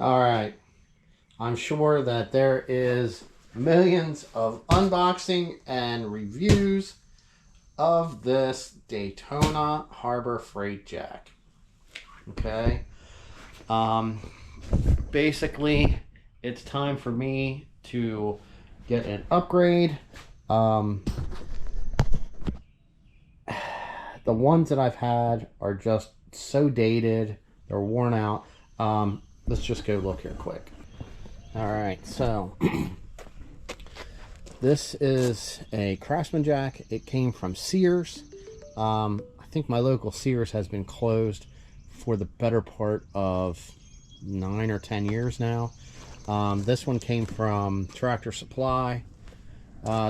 All right. I'm sure that there is millions of unboxing and reviews of this Daytona Harbor Freight Jack. Okay. Basically, it's time for me to get an upgrade. The ones that I've had are just so dated. They're worn out. Let's just go look here quick. All right, so this is a Craftsman Jack. It came from Sears. I think my local Sears has been closed for the better part of 9 or 10 years now. This one came from Tractor Supply.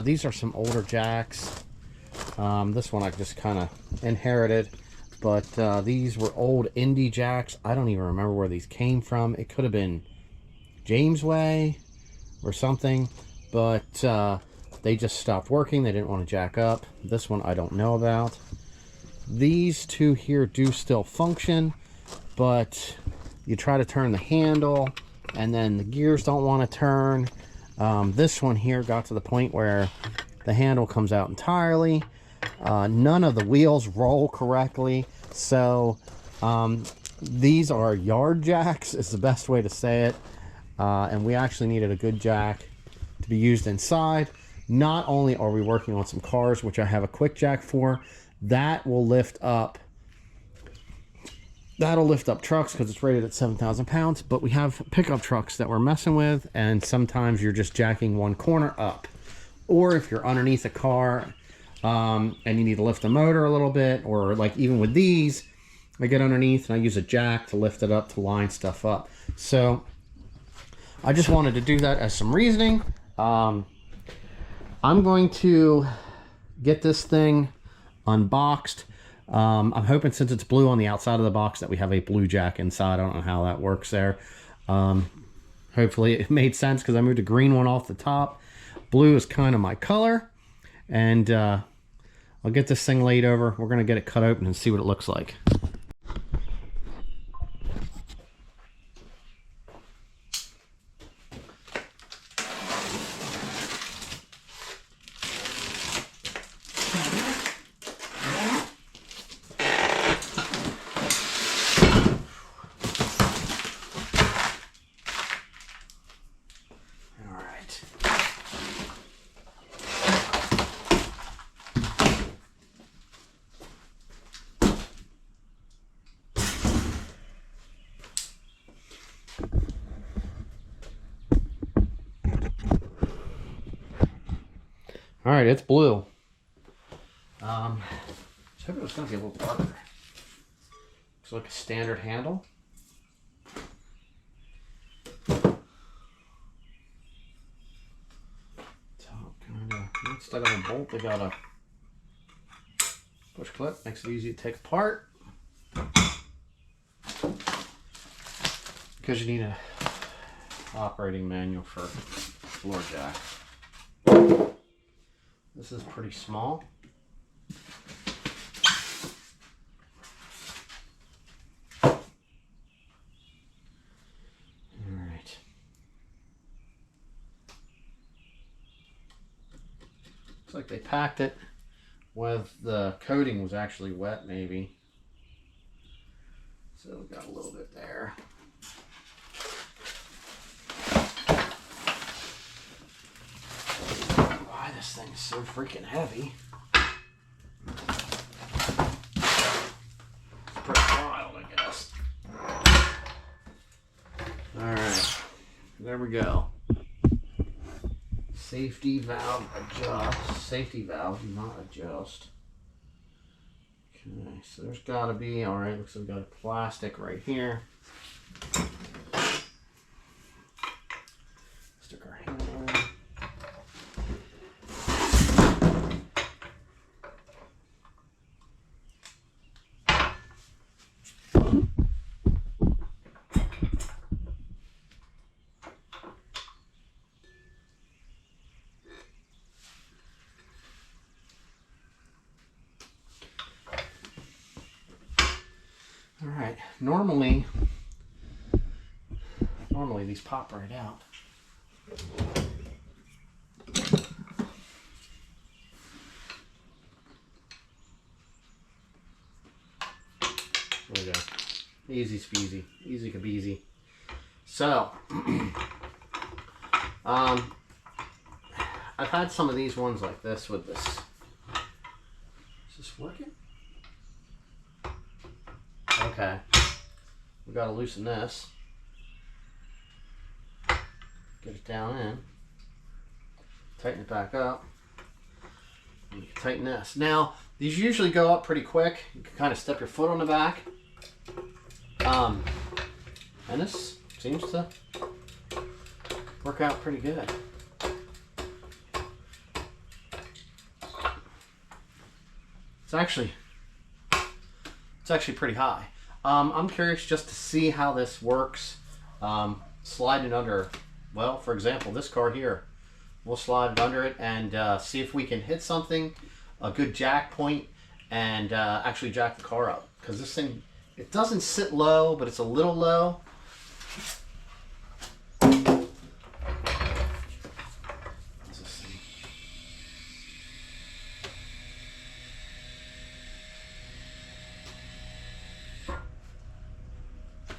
These are some older jacks. This one I just kind of inherited, but these were old Indy jacks. I don't even remember where these came from. It could have been James Way or something, but they just stopped working. They didn't want to jack up. This one I don't know about. These two here do still function, but you try to turn the handle and then the gears don't want to turn. This one here got to the point where the handle comes out entirely. None of the wheels roll correctly. So these are yard jacks is the best way to say it. And we actually needed a good jack to be used inside. Not only are we working on some cars, which I have a quick jack for, that will lift up. That'll lift up trucks because it's rated at 7,000 pounds. But we have pickup trucks that we're messing with, and sometimes you're just jacking one corner up. Or if you're underneath a car and you need to lift the motor a little bit, or like even with these, I get underneath and I use a jack to lift it up to line stuff up. So I just wanted to do that as some reasoning. I'm going to get this thing unboxed. I'm hoping, since it's blue on the outside of the box, that we have a blue jack inside. I don't know how that works there. Hopefully it made sense because I moved a green one off the top. Blue is kind of my color. And I'll get this thing laid over. We're going to get it cut open and see what it looks like. All right, it's blue. I was hoping it was going to be a little darker. Looks like a standard handle. Top kind of. Instead of a bolt, they got a push clip. Makes it easy to take apart. Because you need a operating manual for floor jack. This is pretty small. All right. Looks like they packed it with the coating was actually wet, maybe. So we got a little bit there. This thing is so freaking heavy. It's pretty wild, I guess. Alright, there we go. Safety valve adjust. Safety valve do not adjust. Okay, so there's gotta be, alright, looks like we've got a plastic right here. Stick our hand in. All right, normally Normally these pop right out. There we go. Easy speasy. Easy cabeezy. So, I've had some of these ones like this with this. Is this working? Okay. We gotta loosen this. Get it down in. Tighten it back up. And you can tighten this. Now, these usually go up pretty quick. You can kind of step your foot on the back. And this seems to work out pretty good. It's actually pretty high. I'm curious just to see how this works. Slide it under, well, for example, this car here. We'll slide it under it and see if we can hit something, a good jack point, and actually jack the car up. Because this thing, it doesn't sit low, but it's a little low.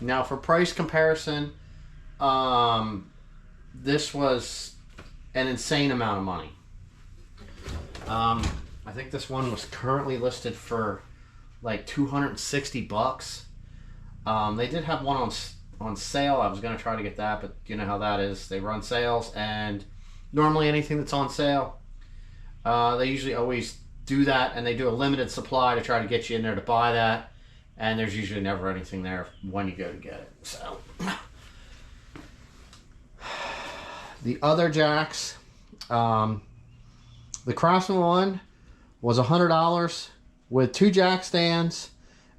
Now for price comparison, this was an insane amount of money. I think this one was currently listed for like 260 bucks. They did have one on sale. I was going to try to get that, but you know how that is. They run sales, and normally anything that's on sale, they usually always do that, and they do a limited supply to try to get you in there to buy that. And there's usually never anything there when you go to get it. So the other jacks, the Craftsman one was $100 with 2 jack stands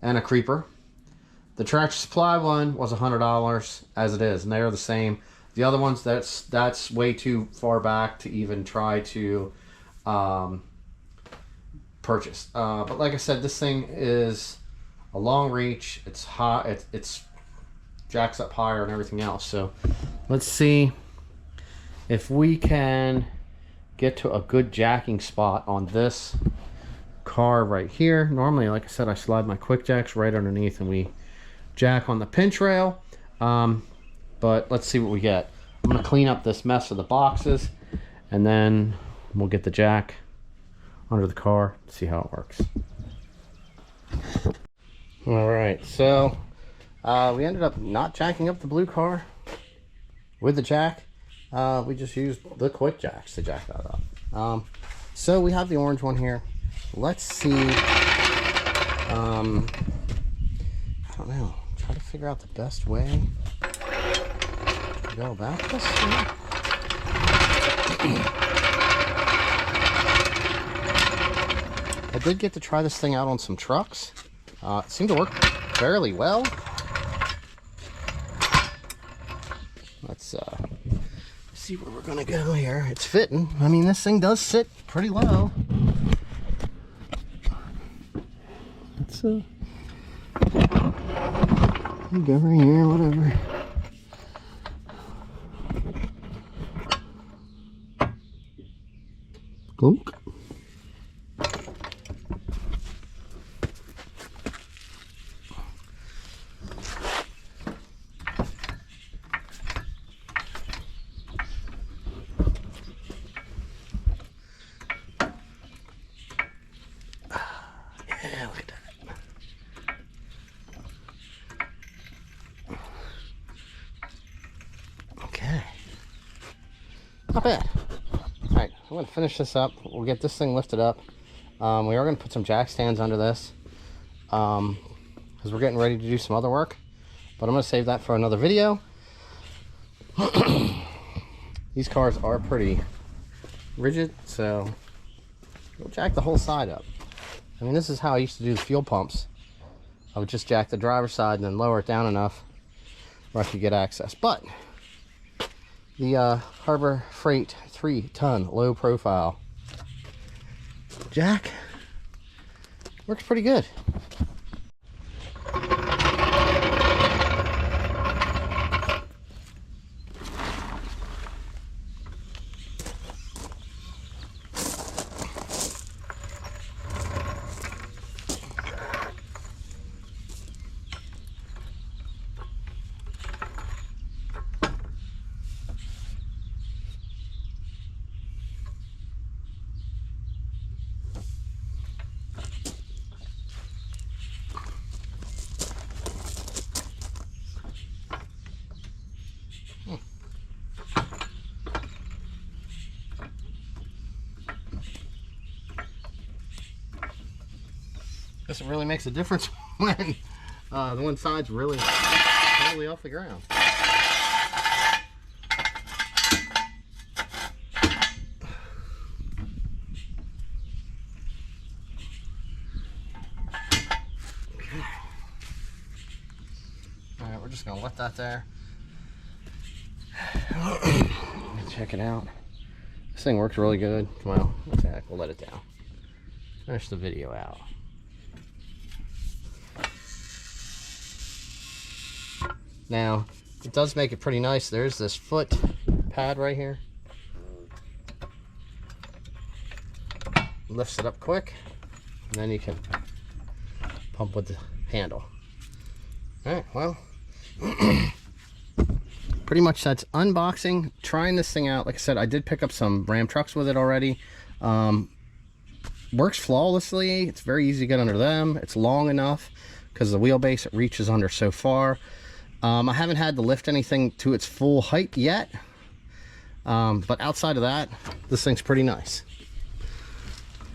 and a creeper. The Tractor Supply one was $100 as it is, and they are the same. The other ones, that's way too far back to even try to purchase. But like I said, this thing is a long reach. It's high. It's jacks up higher and everything else. So let's see if we can get to a good jacking spot on this car right here. Normally, like I said, I slide my quick jacks right underneath and we jack on the pinch rail. But let's see what we get. I'm gonna clean up this mess of the boxes and then we'll get the jack under the car, see how it works. Alright, so we ended up not jacking up the blue car with the jack. We just used the quick jacks to jack that up. So we have the orange one here. Let's see. I don't know. Try to figure out the best way to go about this. I did get to try this thing out on some trucks. It seemed to work fairly well. Let's see where we're gonna go here. It's fitting. I mean, this thing does sit pretty low. Let's go right here, whatever. Clunk. Not bad. Alright, I'm going to finish this up. We'll get this thing lifted up. We are going to put some jack stands under this because we're getting ready to do some other work. But I'm going to save that for another video. These cars are pretty rigid, so we'll jack the whole side up. I mean, this is how I used to do the fuel pumps. I would just jack the driver's side and then lower it down enough where I could get access. But the Harbor Freight 3-ton low profile jack works pretty good. Guess it really makes a difference when the one side's really totally off the ground. Alright, we're just gonna let that there. Check it out. This thing works really good. Well, we'll let it down. Finish the video out. Now, it does make it pretty nice. There's this foot pad right here. Lifts it up quick, and then you can pump with the handle. Alright, well, pretty much that's unboxing, trying this thing out. Like I said, I did pick up some Ram trucks with it already. Works flawlessly. It's very easy to get under them. It's long enough because the wheelbase, it reaches under so far. I haven't had to lift anything to its full height yet, but outside of that, this thing's pretty nice.